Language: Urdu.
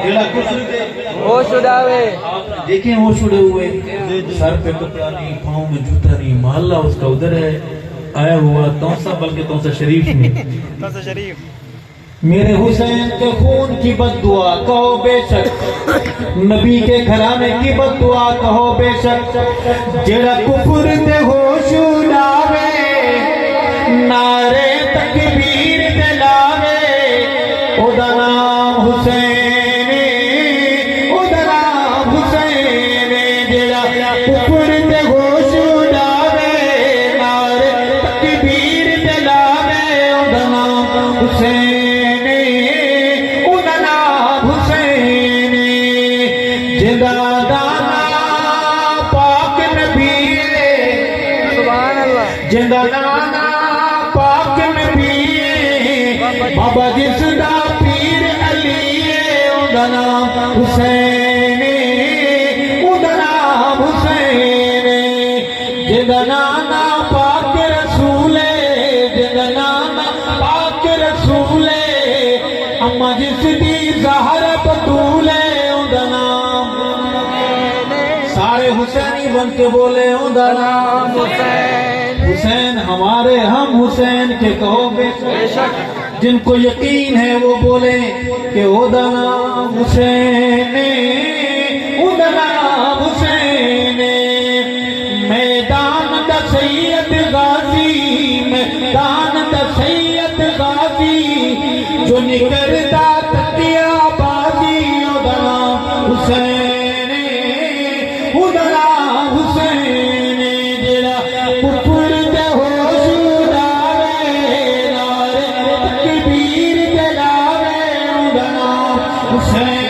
جڑا کفر دے ہوش اڑاوے آپ نے دیکھیں ہوش اڑے ہوئے سر پہ کپڑا نہیں پاؤں میں جوتا نہیں محلہ اس کا ادھر ہے آیا ہوا تونسا بلکہ تونسا شریف میں تونسا شریف میرے حسین کے خون کی بد دعا کہو بے شک نبی کے گھرانے کی بد دعا کہو بے شک جڑا کفر دے ہوش اڑاوے نعرے تکبیر دلاوے او دا نام حسین او دا نام حسین جڑا کفر دے ہوش اڑاوے نعرے تکبیر دلاوے او دا نام حسین جندہ نانا پاک نبی بابا جس دا پیر علی اوندا نام حسین اوندا نام حسین جندہ نانا پاک رسول جندہ نانا پاک رسول اما جس دی زہر بطول اوندا نام سارے حسینی بن کے بولے اوندا نام حسین حسین ہمارے ہم حسین کے کہو بے شک جن کو یقین ہے وہ بولے کہ او دا نام حسین او دا نام حسین میدان دا سید غازی میدان دا سید غازی جو نکرتا تکیا بازی او دا نام حسین او دا نام حسین جڑا کفر حسین